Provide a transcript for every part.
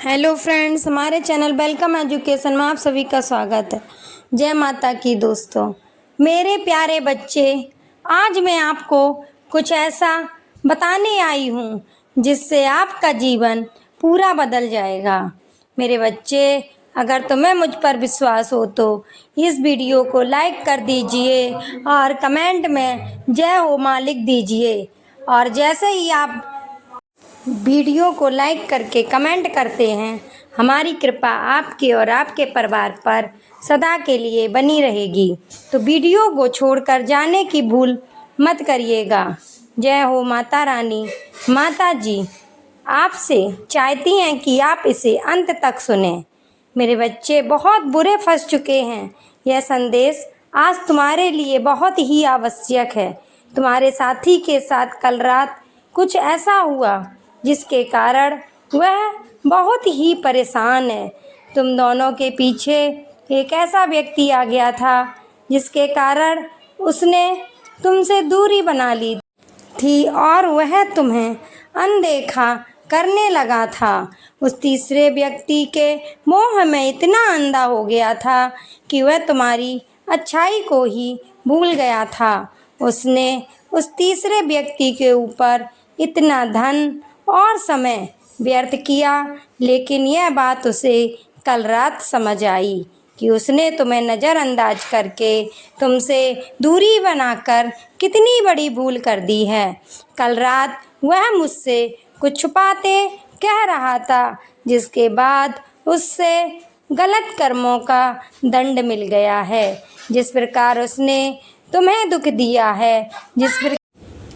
Hello friends, हमारे channel welcome education में आप सभी का स्वागत है। जय माता की दोस्तों, मेरे प्यारे बच्चे, आज मैं आपको कुछ ऐसा बताने आई हूँ जिससे आपका जीवन पूरा बदल जाएगा। मेरे बच्चे, अगर तुम्हें मुझ पर विश्वास हो तो इस वीडियो को लाइक कर दीजिए और कमेंट में जय हो मां लिख दीजिए। और जैसे ही आप वीडियो को लाइक करके कमेंट करते हैं, हमारी कृपा आपके और आपके परिवार पर सदा के लिए बनी रहेगी। तो वीडियो को छोड़कर जाने की भूल मत करिएगा। जय हो माता रानी। माता जी आपसे चाहती हैं कि आप इसे अंत तक सुनें। मेरे बच्चे बहुत बुरे फंस चुके हैं। यह संदेश आज तुम्हारे लिए बहुत ही आवश्यक है। तुम्हारे साथी के साथ कल रात कुछ ऐसा हुआ जिसके कारण वह बहुत ही परेशान है। तुम दोनों के पीछे एक ऐसा व्यक्ति आ गया था जिसके कारण उसने तुमसे दूरी बना ली थी और वह तुम्हें अनदेखा करने लगा था। उस तीसरे व्यक्ति के मोह में इतना अंधा हो गया था कि वह तुम्हारी अच्छाई को ही भूल गया था। उसने उस तीसरे व्यक्ति के ऊपर इतना धन और समय व्यर्थ किया, लेकिन यह बात उसे कल रात समझ आई कि उसने तुम्हें नज़रअंदाज करके तुमसे दूरी बनाकर कितनी बड़ी भूल कर दी है। कल रात वह मुझसे कुछ छुपाते कह रहा था, जिसके बाद उससे गलत कर्मों का दंड मिल गया है। जिस प्रकार उसने तुम्हें दुख दिया है,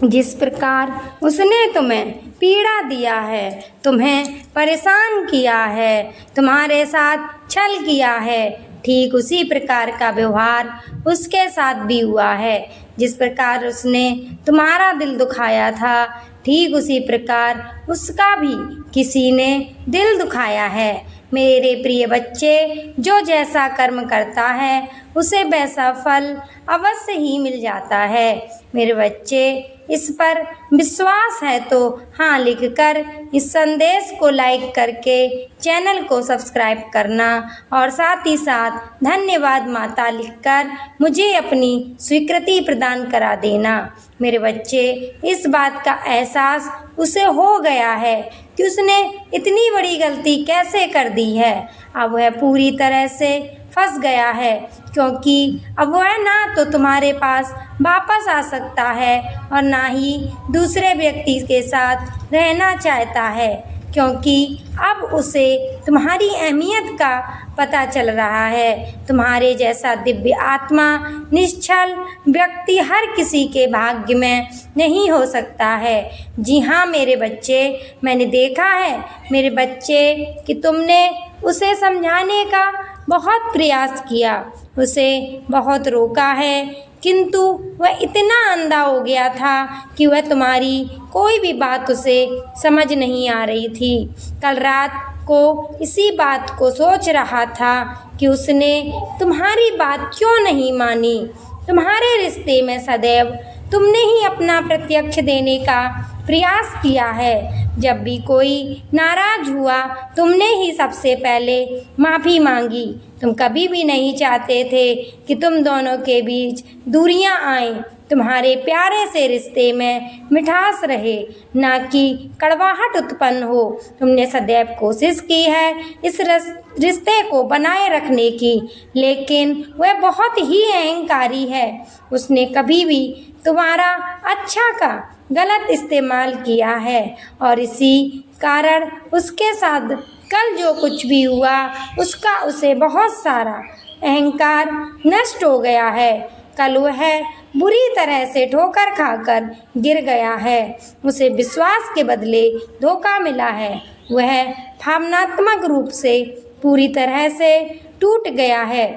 जिस प्रकार उसने तुम्हें पीड़ा दिया है, तुम्हें परेशान किया है, तुम्हारे साथ छल किया है, ठीक उसी प्रकार का व्यवहार उसके साथ भी हुआ है। जिस प्रकार उसने तुम्हारा दिल दुखाया था, ठीक उसी प्रकार उसका भी किसी ने दिल दुखाया है। मेरे प्रिय बच्चे, जो जैसा कर्म करता है उसे वैसा फल अवश्य ही मिल जाता है। मेरे बच्चे, इस पर विश्वास है तो हाँ लिखकर इस संदेश को लाइक करके चैनल को सब्सक्राइब करना और साथ ही साथ धन्यवाद माता लिखकर मुझे अपनी स्वीकृति प्रदान करा देना। मेरे बच्चे, इस बात का एहसास उसे हो गया है कि उसने इतनी बड़ी गलती कैसे कर दी है। अब वह पूरी तरह से फंस गया है, क्योंकि अब वह ना तो तुम्हारे पास वापस आ सकता है और ना ही दूसरे व्यक्ति के साथ रहना चाहता है, क्योंकि अब उसे तुम्हारी अहमियत का पता चल रहा है। तुम्हारे जैसा दिव्य आत्मा, निश्चल व्यक्ति हर किसी के भाग्य में नहीं हो सकता है। जी हाँ मेरे बच्चे, मैंने देखा है मेरे बच्चे कि तुमने उसे समझाने का बहुत प्रयास किया, उसे बहुत रोका है, किंतु वह इतना अंधा हो गया था कि वह तुम्हारी कोई भी बात उसे समझ नहीं आ रही थी। कल रात को इसी बात को सोच रहा था कि उसने तुम्हारी बात क्यों नहीं मानी। तुम्हारे रिश्ते में सदैव तुमने ही अपना प्रत्यक्ष देने का प्रयास किया है। जब भी कोई नाराज हुआ, तुमने ही सबसे पहले माफ़ी मांगी। तुम कभी भी नहीं चाहते थे कि तुम दोनों के बीच दूरियां आएं। तुम्हारे प्यारे से रिश्ते में मिठास रहे, ना कि कड़वाहट उत्पन्न हो। तुमने सदैव कोशिश की है इस रिश्ते को बनाए रखने की, लेकिन वह बहुत ही अहंकारी है। उसने कभी भी तुम्हारा अच्छा का गलत इस्तेमाल किया है और इसी कारण उसके साथ कल जो कुछ भी हुआ उसका उसे बहुत सारा अहंकार नष्ट हो गया है। कल वह बुरी तरह से ठोकर खाकर गिर गया है। उसे विश्वास के बदले धोखा मिला है। वह भावनात्मक रूप से पूरी तरह से टूट गया है।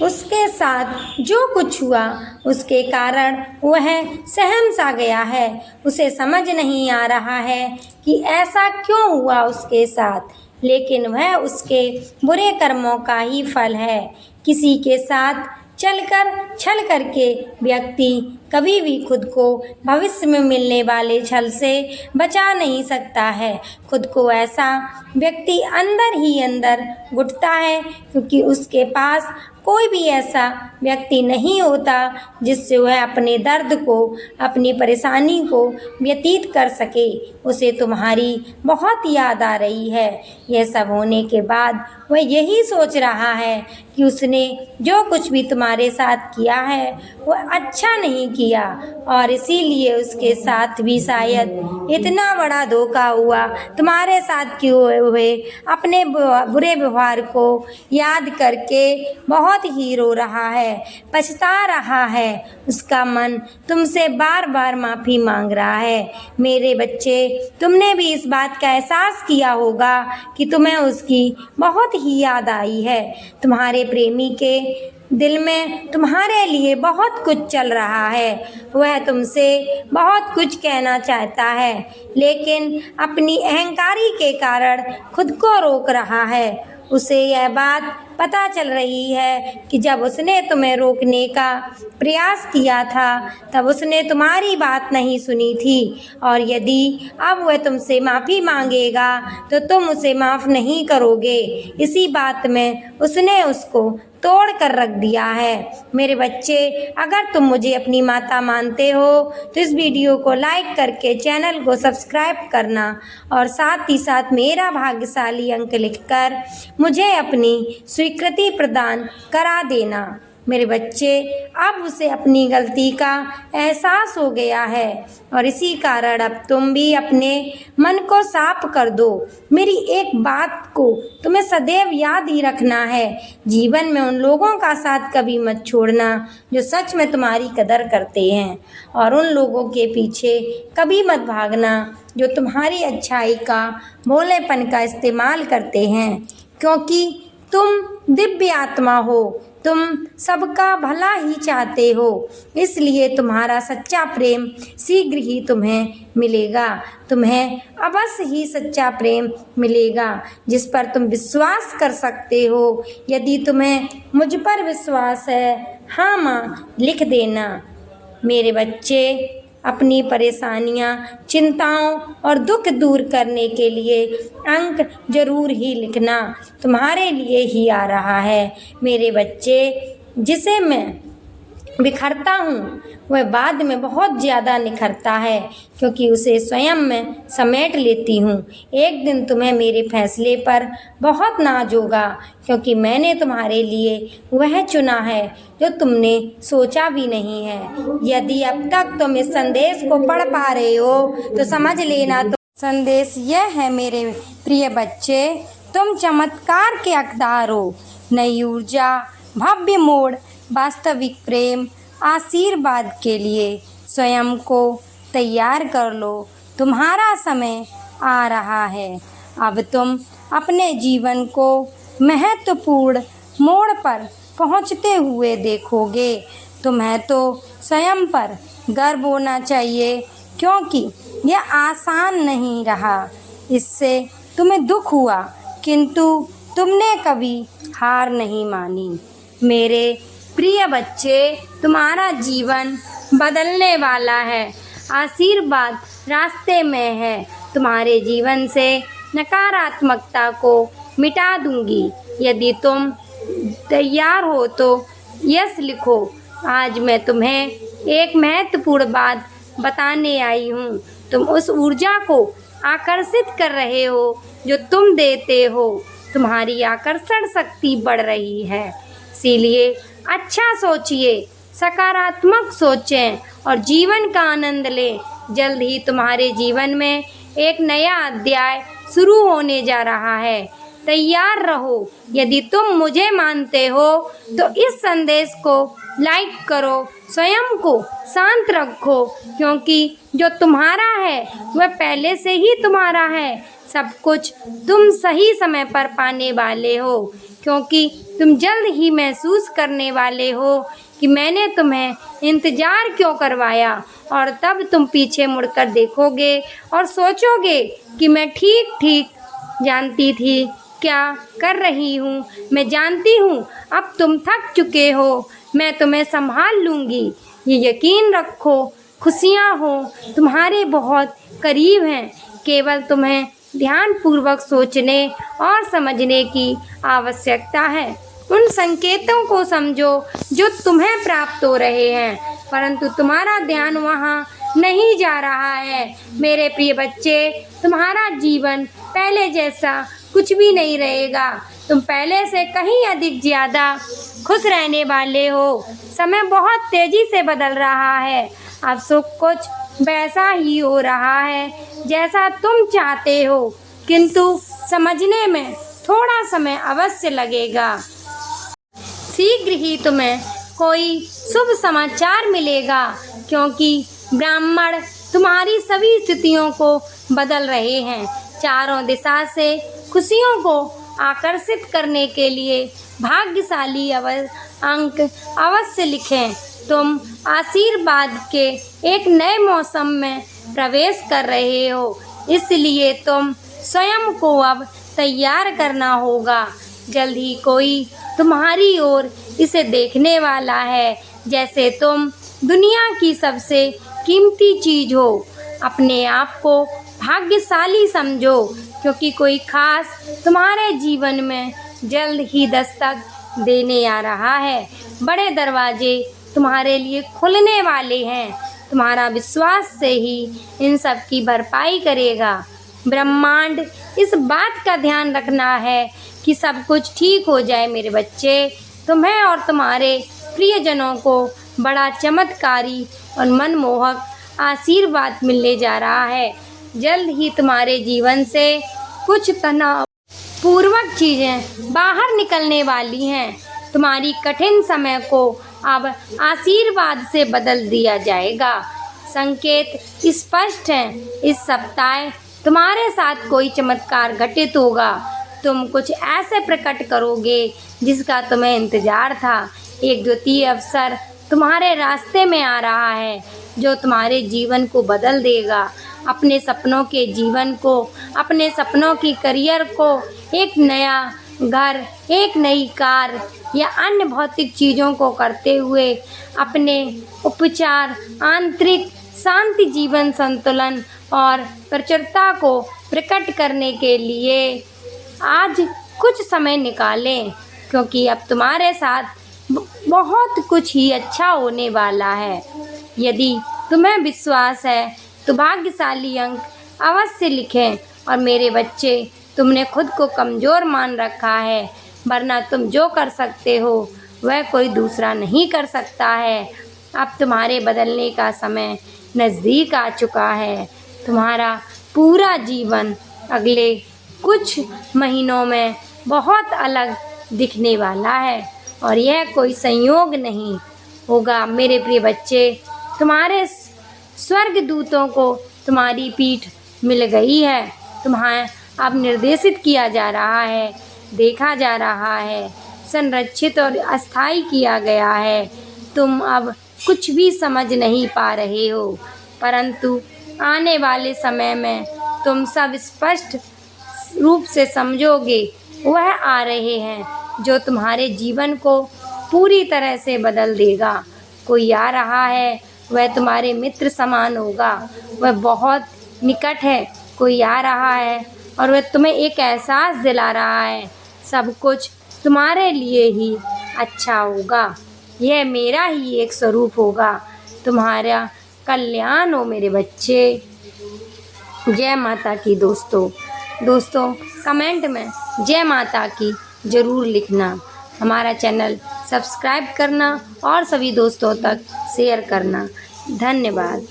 उसके साथ जो कुछ हुआ उसके कारण वह सहम सा गया है। उसे समझ नहीं आ रहा है कि ऐसा क्यों हुआ उसके साथ, लेकिन वह उसके बुरे कर्मों का ही फल है। किसी के साथ चलकर छल करके व्यक्ति कभी भी खुद को भविष्य में मिलने वाले छल से बचा नहीं सकता है। खुद को ऐसा व्यक्ति अंदर ही अंदर घुटता है, क्योंकि उसके पास कोई भी ऐसा व्यक्ति नहीं होता जिससे वह अपने दर्द को, अपनी परेशानी को व्यतीत कर सके। उसे तुम्हारी बहुत याद आ रही है। यह सब होने के बाद वह यही सोच रहा है कि उसने जो कुछ भी तुम्हारे साथ किया है वह अच्छा नहीं किया, और इसीलिए उसके साथ भी शायद इतना बड़ा धोखा हुआ। तुम्हारे साथ किए हुए अपने बुरे व्यवहार को याद करके बहुत ही रो रहा है, पछता रहा है। उसका मन तुमसे बार बार माफ़ी मांग रहा है। मेरे बच्चे, तुमने भी इस बात का एहसास किया होगा कि तुम्हें उसकी बहुत ही याद आई है। तुम्हारे प्रेमी के दिल में तुम्हारे लिए बहुत कुछ चल रहा है। वह तुमसे बहुत कुछ कहना चाहता है, लेकिन अपनी अहंकारी के कारण खुद को रोक रहा है। उसे यह बात पता चल रही है कि जब उसने तुम्हें रोकने का प्रयास किया था तब उसने तुम्हारी बात नहीं सुनी थी, और यदि अब वह तुमसे माफ़ी मांगेगा तो तुम उसे माफ़ नहीं करोगे। इसी बात में उसने उसको तोड़ कर रख दिया है। मेरे बच्चे, अगर तुम मुझे अपनी माता मानते हो तो इस वीडियो को लाइक करके चैनल को सब्सक्राइब करना, और साथ ही साथ मेरा भाग्यशाली अंक लिखकर मुझे अपनी स्वीकृति प्रदान करा देना। मेरे बच्चे, अब उसे अपनी गलती का एहसास हो गया है, और इसी कारण अब तुम भी अपने मन को साफ कर दो। मेरी एक बात को तुम्हें सदैव याद ही रखना है। जीवन में उन लोगों का साथ कभी मत छोड़ना जो सच में तुम्हारी कदर करते हैं, और उन लोगों के पीछे कभी मत भागना जो तुम्हारी अच्छाई का, भोलेपन का इस्तेमाल करते हैं, क्योंकि तुम दिव्य आत्मा हो। तुम सबका भला ही चाहते हो, इसलिए तुम्हारा सच्चा प्रेम शीघ्र ही तुम्हें मिलेगा। तुम्हें अवश्य ही सच्चा प्रेम मिलेगा जिस पर तुम विश्वास कर सकते हो। यदि तुम्हें मुझ पर विश्वास है, हाँ माँ लिख देना। मेरे बच्चे, अपनी परेशानियाँ, चिंताओं और दुख दूर करने के लिए अंक जरूर ही लिखना। तुम्हारे लिए ही आ रहा है। मेरे बच्चे, जिसे मैं बिखरता हूँ वह बाद में बहुत ज़्यादा निखरता है, क्योंकि उसे स्वयं मैं समेट लेती हूँ। एक दिन तुम्हें मेरे फैसले पर बहुत नाज होगा, क्योंकि मैंने तुम्हारे लिए वह चुना है जो तुमने सोचा भी नहीं है। यदि अब तक तुम इस संदेश को पढ़ पा रहे हो तो समझ लेना तो संदेश यह है मेरे प्रिय बच्चे, तुम चमत्कार के हकदार हो। नई ऊर्जा, भव्य मोड़, वास्तविक प्रेम, आशीर्वाद के लिए स्वयं को तैयार कर लो। तुम्हारा समय आ रहा है। अब तुम अपने जीवन को महत्वपूर्ण मोड़ पर पहुंचते हुए देखोगे। तुम्हें तो स्वयं पर गर्व होना चाहिए, क्योंकि यह आसान नहीं रहा। इससे तुम्हें दुख हुआ, किंतु तुमने कभी हार नहीं मानी। मेरे प्रिय बच्चे, तुम्हारा जीवन बदलने वाला है। आशीर्वाद रास्ते में है। तुम्हारे जीवन से नकारात्मकता को मिटा दूंगी। यदि तुम तैयार हो तो यस लिखो। आज मैं तुम्हें एक महत्वपूर्ण बात बताने आई हूँ। तुम उस ऊर्जा को आकर्षित कर रहे हो जो तुम देते हो। तुम्हारी आकर्षण शक्ति बढ़ रही है, इसीलिए अच्छा सोचिए, सकारात्मक सोचें और जीवन का आनंद लें। जल्द ही तुम्हारे जीवन में एक नया अध्याय शुरू होने जा रहा है। तैयार रहो। यदि तुम मुझे मानते हो तो इस संदेश को लाइक करो। स्वयं को शांत रखो, क्योंकि जो तुम्हारा है वह पहले से ही तुम्हारा है। सब कुछ तुम सही समय पर पाने वाले हो, क्योंकि तुम जल्द ही महसूस करने वाले हो कि मैंने तुम्हें इंतज़ार क्यों करवाया। और तब तुम पीछे मुड़कर देखोगे और सोचोगे कि मैं ठीक ठीक जानती थी क्या कर रही हूँ। मैं जानती हूँ अब तुम थक चुके हो, मैं तुम्हें संभाल लूँगी। ये यकीन रखो, खुशियाँ हो तुम्हारे बहुत करीब हैं। केवल तुम्हें ध्यानपूर्वक सोचने और समझने की आवश्यकता है। उन संकेतों को समझो जो तुम्हें प्राप्त हो रहे हैं, परंतु तुम्हारा ध्यान वहाँ नहीं जा रहा है। मेरे प्रिय बच्चे, तुम्हारा जीवन पहले जैसा कुछ भी नहीं रहेगा। तुम पहले से कहीं अधिक ज़्यादा खुश रहने वाले हो। समय बहुत तेज़ी से बदल रहा है। अब सब कुछ वैसा ही हो रहा है जैसा तुम चाहते हो, किंतु समझने में थोड़ा समय अवश्य लगेगा। शीघ्र ही तुम्हें कोई शुभ समाचार मिलेगा, क्योंकि ब्राह्मण तुम्हारी सभी स्थितियों को बदल रहे हैं। चारों दिशा से खुशियों को आकर्षित करने के लिए भाग्यशाली अंक अवश्य लिखें। तुम आशीर्वाद के एक नए मौसम में प्रवेश कर रहे हो, इसलिए तुम स्वयं को अब तैयार करना होगा। जल्द ही कोई तुम्हारी ओर इसे देखने वाला है जैसे तुम दुनिया की सबसे कीमती चीज़ हो। अपने आप को भाग्यशाली समझो, क्योंकि कोई खास तुम्हारे जीवन में जल्द ही दस्तक देने आ रहा है। बड़े दरवाजे तुम्हारे लिए खुलने वाले हैं। तुम्हारा विश्वास से ही इन सब की भरपाई करेगा। ब्रह्मांड इस बात का ध्यान रखना है कि सब कुछ ठीक हो जाए। मेरे बच्चे, तुम्हें और तुम्हारे प्रियजनों को बड़ा चमत्कारी और मनमोहक आशीर्वाद मिलने जा रहा है। जल्द ही तुम्हारे जीवन से कुछ तनावपूर्वक चीज़ें बाहर निकलने वाली हैं। तुम्हारी कठिन समय को अब आशीर्वाद से बदल दिया जाएगा। संकेत स्पष्ट हैं। इस सप्ताह तुम्हारे साथ कोई चमत्कार घटित होगा। तुम कुछ ऐसे प्रकट करोगे जिसका तुम्हें इंतजार था। एक द्वितीय अवसर तुम्हारे रास्ते में आ रहा है जो तुम्हारे जीवन को बदल देगा। अपने सपनों के जीवन को, अपने सपनों की करियर को, एक नया घर, एक नई कार या अन्य भौतिक चीज़ों को करते हुए अपने उपचार, आंतरिक शांति, जीवन संतुलन और प्रचुरता को प्रकट करने के लिए आज कुछ समय निकालें, क्योंकि अब तुम्हारे साथ बहुत कुछ ही अच्छा होने वाला है। यदि तुम्हें विश्वास है तो भाग्यशाली अंक अवश्य लिखें। और मेरे बच्चे, तुमने खुद को कमज़ोर मान रखा है, वरना तुम जो कर सकते हो वह कोई दूसरा नहीं कर सकता है। अब तुम्हारे बदलने का समय नज़दीक आ चुका है। तुम्हारा पूरा जीवन अगले कुछ महीनों में बहुत अलग दिखने वाला है और यह कोई संयोग नहीं होगा। मेरे प्रिय बच्चे, तुम्हारे स्वर्गदूतों को तुम्हारी पीठ मिल गई है। तुम्हें अब निर्देशित किया जा रहा है, देखा जा रहा है, संरक्षित और अस्थायी किया गया है। तुम अब कुछ भी समझ नहीं पा रहे हो, परंतु आने वाले समय में तुम सब स्पष्ट रूप से समझोगे। वह आ रहे हैं जो तुम्हारे जीवन को पूरी तरह से बदल देगा। कोई आ रहा है, वह तुम्हारे मित्र समान होगा, वह बहुत निकट है। कोई आ रहा है और वह तुम्हें एक एहसास दिला रहा है, सब कुछ तुम्हारे लिए ही अच्छा होगा। यह मेरा ही एक स्वरूप होगा, तुम्हारा कल्याण हो। मेरे बच्चे, जय माता की। दोस्तों कमेंट में जय माता की ज़रूर लिखना। हमारा चैनल सब्सक्राइब करना और सभी दोस्तों तक शेयर करना। धन्यवाद।